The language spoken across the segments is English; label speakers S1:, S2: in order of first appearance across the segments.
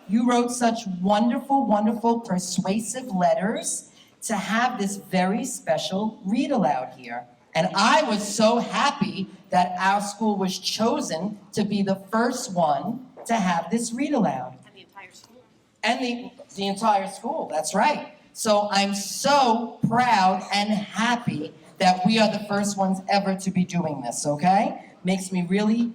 S1: You wrote such wonderful, wonderful, persuasive letters to have this very special read aloud here. And I was so happy that our school was chosen to be the first one to have this read aloud.
S2: And the entire school.
S1: And the entire school, that's right. So I'm so proud and happy that we are the first ones ever to be doing this, okay? Makes me really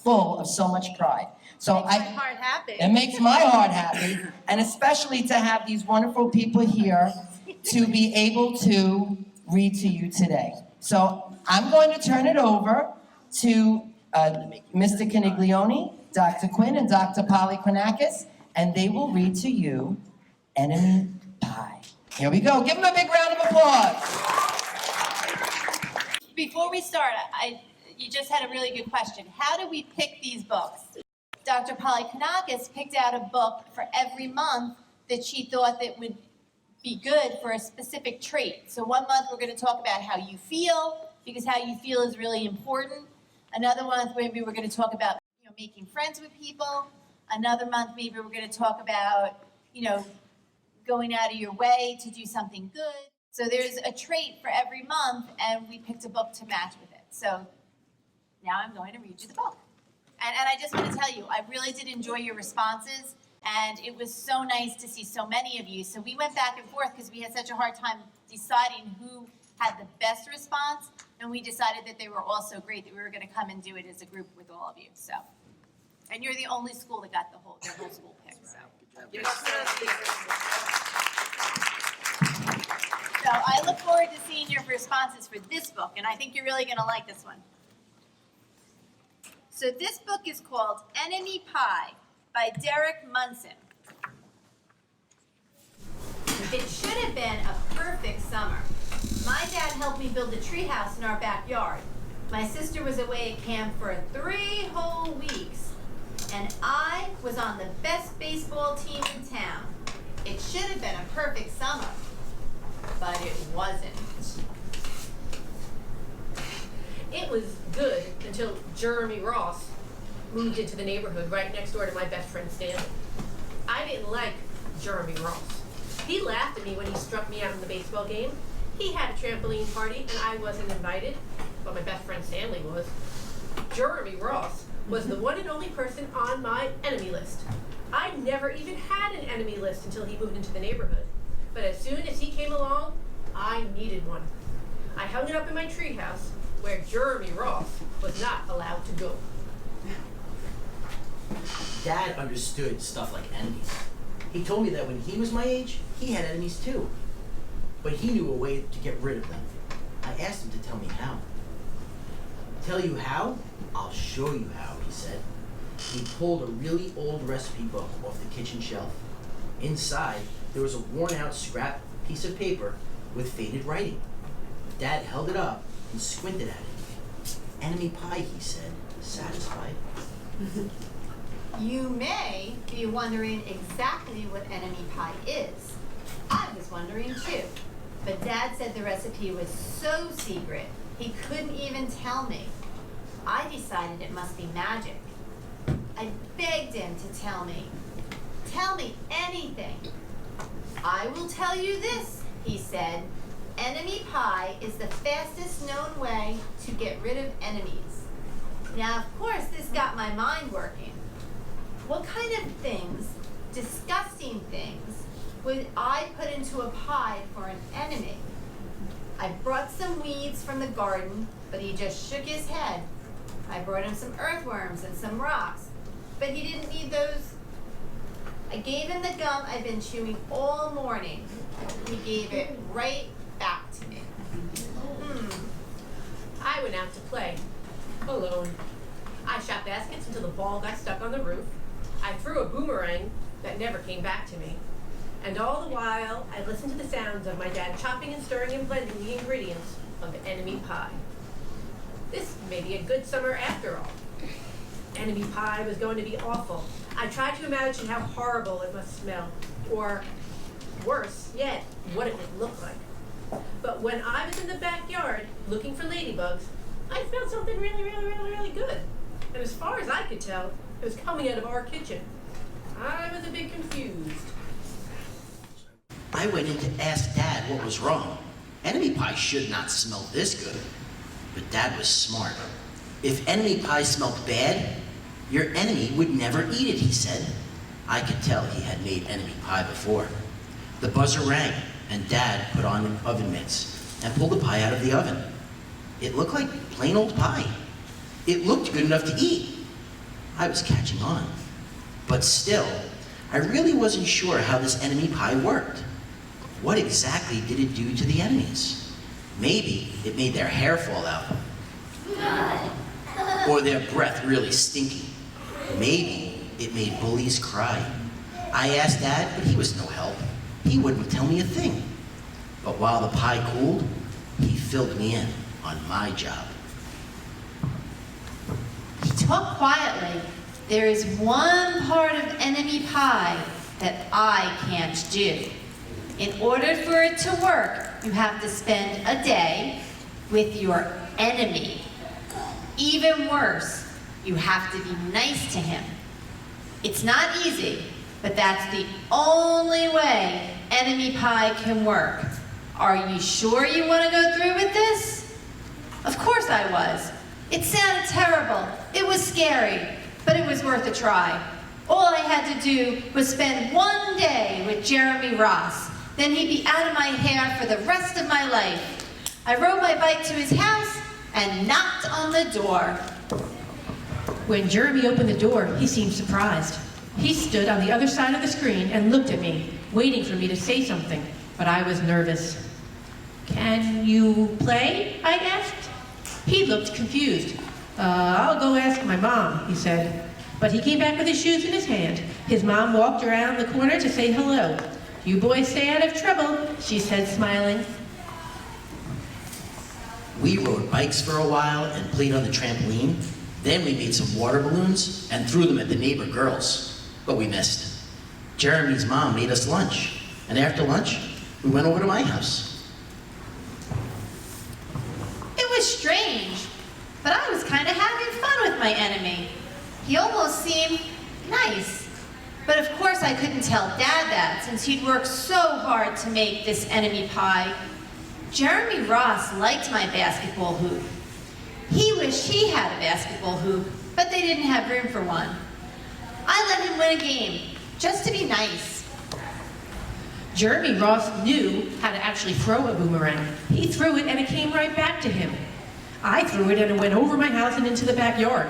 S1: full of so much pride. So
S2: Makes my heart happy.
S1: It makes my heart happy, and especially to have these wonderful people here to be able to read to you today. So I'm going to turn it over to Mr. Coniglione, Dr. Quinn, and Dr. Polychronakos, and they will read to you Enemy Pie. Here we go. Give them a big round of applause.
S2: Before we start, you just had a really good question. How do we pick these books? Dr. Polychronakos picked out a book for every month that she thought that would be good for a specific trait. So one month we're going to talk about how you feel, because how you feel is really important. Another month maybe we're going to talk about making friends with people. Another month maybe we're going to talk about going out of your way to do something good. So there's a trait for every month, and we picked a book to match with it. So now I'm going to read you the book. And I just want to tell you, I really did enjoy your responses, and it was so nice to see so many of you. So we went back and forth because we had such a hard time deciding who had the best response, and we decided that they were all so great that we were going to come and do it as a group with all of you. So, and you're the only school that got their whole school picked. So, so I look forward to seeing your responses for this book, and I think you're really going to like this one. So this book is called Enemy Pie by Derek Munson. It should have been a perfect summer. My dad helped me build a treehouse in our backyard. My sister was away at camp for 3 whole weeks, and I was on the best baseball team in town. It should have been a perfect summer, but it wasn't.
S3: It was good until Jeremy Ross moved into the neighborhood right next door to my best friend Stanley. I didn't like Jeremy Ross. He laughed at me when he struck me out in the baseball game. He had a trampoline party and I wasn't invited, but my best friend Stanley was. Jeremy Ross was the one and only person on my enemy list. I never even had an enemy list until he moved into the neighborhood. But as soon as he came along, I needed one. I hung it up in my treehouse, where Jeremy Ross was not allowed to go.
S4: Dad understood stuff like enemies. He told me that when he was my age, he had enemies too. But he knew a way to get rid of them. I asked him to tell me how. Tell you how? I'll show you how, he said. He pulled a really old recipe book off the kitchen shelf. Inside, there was a worn-out scrap piece of paper with faded writing. Dad held it up and squinted at it. Enemy pie, he said, satisfied.
S2: You may be wondering exactly what enemy pie is. I was wondering too. But Dad said the recipe was so secret, he couldn't even tell me. I decided it must be magic. I begged him to tell me. Tell me anything. I will tell you this, he said. Enemy pie is the fastest known way to get rid of enemies. Now, of course, this got my mind working. What kind of things, disgusting things, would I put into a pie for an enemy? I brought some weeds from the garden, but he just shook his head. I brought him some earthworms and some rocks, but he didn't need those. I gave him the gum I've been chewing all morning. He gave it right back to me.
S3: went out to play, alone. I shot baskets until the ball got stuck on the roof. I threw a boomerang that never came back to me. And all the while, I listened to the sounds of my dad chopping and stirring and blending the ingredients of enemy pie. This may be a good summer after all. Enemy pie was going to be awful. I tried to imagine how horrible it must smell, or worse yet, what it would look like. But when I was in the backyard looking for ladybugs, I found something really good. And as far as I could tell, it was coming out of our kitchen. I was a bit confused.
S4: I went in to ask Dad what was wrong. Enemy pie should not smell this good. But Dad was smart. If enemy pie smelled bad, your enemy would never eat it, he said. I could tell he had made enemy pie before. The buzzer rang, and Dad put on oven mitts and pulled the pie out of the oven. It looked like plain old pie. It looked good enough to eat. I was catching on. But still, I really wasn't sure how this enemy pie worked. What exactly did it do to the enemies? Maybe it made their hair fall out. Or their breath really stinky. Maybe it made bullies cry. I asked Dad, but he was no help. He wouldn't tell me a thing. But while the pie cooled, he filled me in on my job.
S2: Talk quietly. There is one part of enemy pie that I can't do. In order for it to work, you have to spend a day with your enemy. Even worse, you have to be nice to him. It's not easy, but that's the only way enemy pie can work. Are you sure you want to go through with this? Of course I was. It sounded terrible. It was scary, but it was worth a try. All I had to do was spend one day with Jeremy Ross. Then he'd be out of my hair for the rest of my life. I rode my bike to his house and knocked on the door.
S5: When Jeremy opened the door, he seemed surprised. He stood on the other side of the screen and looked at me, waiting for me to say something, but I was nervous. "Can you play?" I asked. He looked confused. I'll go ask my mom," he said. But he came back with his shoes in his hand. His mom walked around the corner to say hello. "You boys stay out of trouble," she said, smiling.
S4: We rode bikes for a while and played on the trampoline. Then we made some water balloons and threw them at the neighbor girls. But we missed. Jeremy's mom made us lunch. And after lunch, we went over to my house.
S2: It was strange, but I was kind of having fun with my enemy. He almost seemed nice. But of course I couldn't tell Dad that, since he'd worked so hard to make this enemy pie. Jeremy Ross liked my basketball hoop. He wished he had a basketball hoop, but they didn't have room for one. I let him win a game, just to be nice.
S5: Jeremy Ross knew how to actually throw a boomerang. He threw it and it came right back to him. I threw it and it went over my house and into the backyard.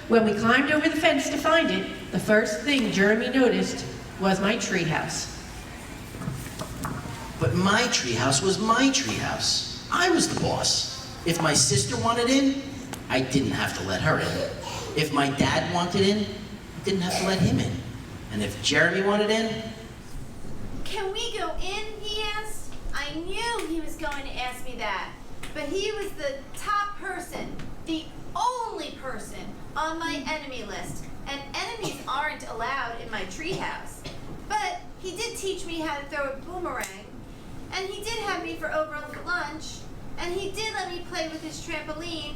S5: When we climbed over the fence to find it, the first thing Jeremy noticed was my treehouse.
S4: But my treehouse was my treehouse. I was the boss. If my sister wanted in, I didn't have to let her in. If my dad wanted in, I didn't have to let him in. And if Jeremy wanted in,
S2: Can we go in, he asked. I knew he was going to ask me that. But he was the top person, the only person on my enemy list. And enemies aren't allowed in my treehouse. But he did teach me how to throw a boomerang. And he did have me for over lunch. And he did let me play with his trampoline.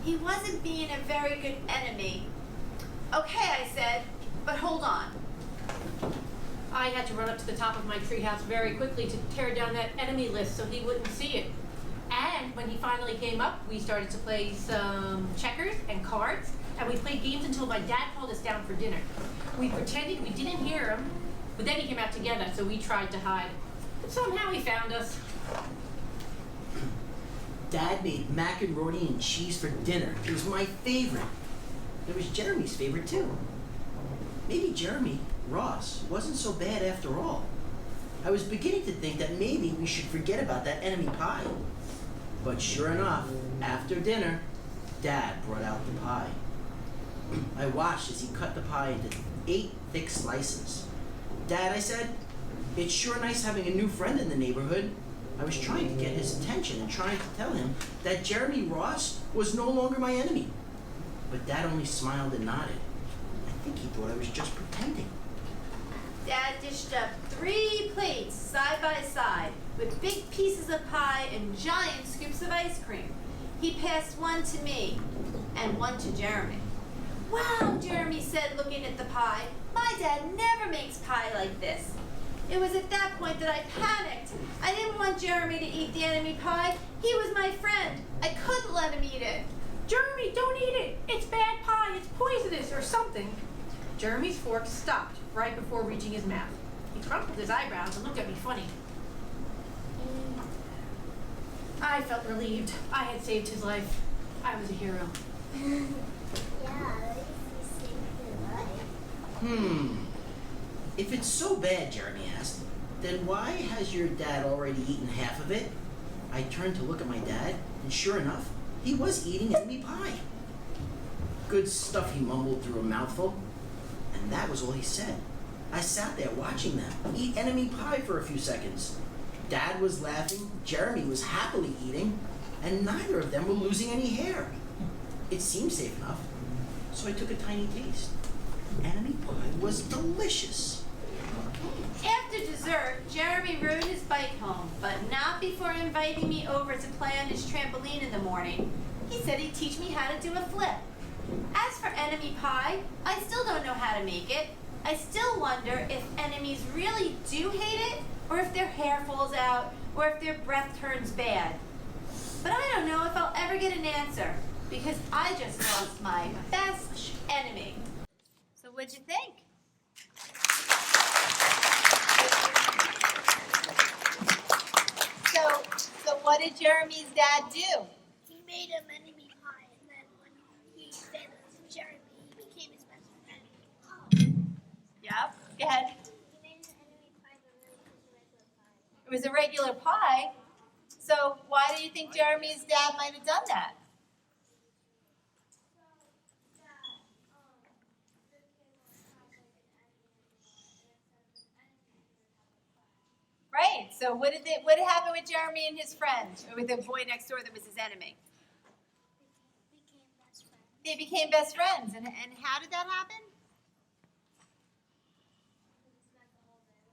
S2: He wasn't being a very good enemy. Okay, I said, but hold on.
S3: I had to run up to the top of my treehouse very quickly to tear down that enemy list so he wouldn't see it. And when he finally came up, we started to play some checkers and cards, and we played games until my dad called us down for dinner. We pretended we didn't hear him, but then he came out together, so we tried to hide. But somehow he found us.
S4: Dad made macaroni and cheese for dinner. It was my favorite. It was Jeremy's favorite too. Maybe Jeremy Ross wasn't so bad after all. I was beginning to think that maybe we should forget about that enemy pie. But sure enough, after dinner, Dad brought out the pie. I watched as he cut the pie into 8 thick slices. Dad, I said, it's sure nice having a new friend in the neighborhood. I was trying to get his attention and trying to tell him that Jeremy Ross was no longer my enemy. But Dad only smiled and nodded. I think he thought I was just pretending.
S2: Dad dished up 3 plates side by side with big pieces of pie and giant scoops of ice cream. He passed one to me and one to Jeremy. Wow, Jeremy said, looking at the pie. My dad never makes pie like this. It was at that point that I panicked. I didn't want Jeremy to eat the enemy pie. He was my friend. I couldn't let him eat it.
S3: Jeremy, don't eat it. It's bad pie. It's poisonous or something. Jeremy's fork stopped right before reaching his mouth. He crumpled his eyebrows and looked at me funny. I felt relieved. I had saved his life. I was a hero.
S4: If it's so bad, Jeremy asked, then why has your dad already eaten half of it? I turned to look at my dad, and sure enough, he was eating enemy pie. Good stuff, he mumbled through a mouthful. And that was all he said. I sat there watching them eat enemy pie for a few seconds. Dad was laughing, Jeremy was happily eating, and neither of them were losing any hair. It seemed safe enough, so I took a tiny taste. Enemy pie was delicious.
S2: After dessert, Jeremy rode his bike home, but not before inviting me over to play on his trampoline in the morning. He said he'd teach me how to do a flip. As for enemy pie, I still don't know how to make it. I still wonder if enemies really do hate it, or if their hair falls out, or if their breath turns bad. But I don't know if I'll ever get an answer, because I just lost my best enemy. So what'd you think? So what did Jeremy's dad do?
S6: He made him enemy pie, and then when he fed it to Jeremy, he became his best friend.
S2: Yep, go ahead.
S6: He made an enemy pie, but really it was a regular pie.
S2: It was a regular pie. So why do you think Jeremy's dad might have done that? Right. So what did happen with Jeremy and his friend, or with the boy next door that was his enemy?
S6: Became best friends.
S2: They became best friends. And how did that happen?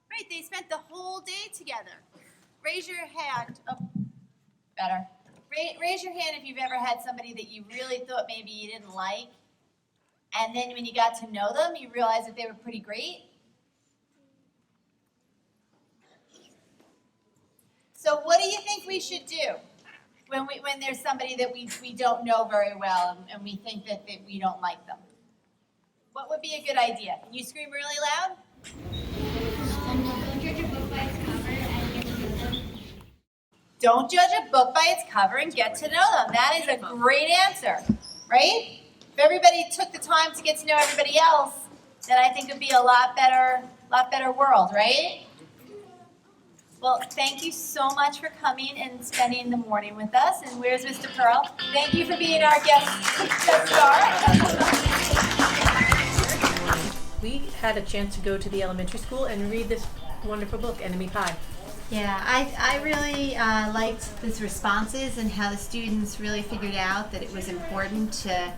S2: Right, they spent the whole day together. Raise your hand. Oh, better. Raise your hand if you've ever had somebody that you really thought maybe you didn't like, and then when you got to know them, you realized that they were pretty great. So what do you think we should do when there's somebody that we don't know very well and we think that we don't like them? What would be a good idea? Can you scream really loud? Don't judge a book by its cover and get to know them. That is a great answer, right? If everybody took the time to get to know everybody else, then I think it would be a lot better world, right? Well, thank you so much for coming and spending the morning with us. And where's Mr. Pearl? Thank you for being our guest star.
S3: We had a chance to go to the elementary school and read this wonderful book, Enemy Pie.
S2: Yeah, I really liked these responses and how the students really figured out that it was important to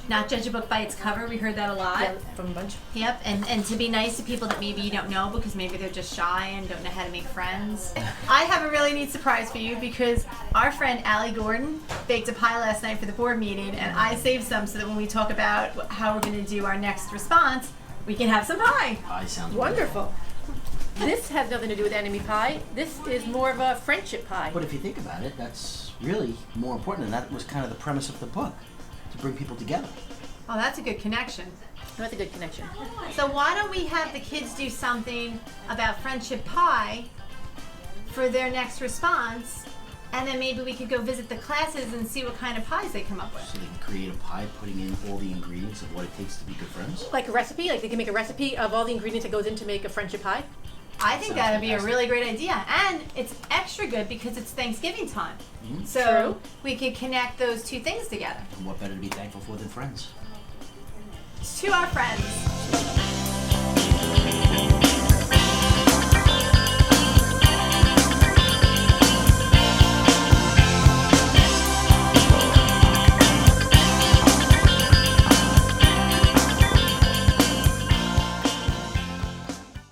S2: not judge a book by its cover. We heard that a lot.
S3: Yeah, from a bunch.
S2: Yep, and to be nice to people that maybe you don't know because maybe they're just shy and don't know how to make friends. I have a really neat surprise for you because our friend Allie Gordon baked a pie last night for the board meeting, and I saved some so that when we talk about how we're going to do our next response, we can have some pie.
S4: Pie sounds
S3: Wonderful. This has nothing to do with enemy pie. This is more of a friendship pie.
S4: But if you think about it, that's really more important, and that was kind of the premise of the book, to bring people together.
S2: Oh, that's a good connection.
S3: That's a good connection.
S2: So why don't we have the kids do something about friendship pie for their next response, and then maybe we could go visit the classes and see what kind of pies they come up with.
S4: So they can create a pie, putting in all the ingredients of what it takes to be good friends.
S3: Like a recipe? Like they can make a recipe of all the ingredients that goes in to make a friendship pie?
S2: I think
S4: Sounds
S2: that would be a
S4: fantastic.
S2: really great idea. And it's extra good because it's Thanksgiving time.
S4: Mhm.
S2: So we could connect those two things together.
S4: And what better to be thankful for than friends?
S2: To our friends.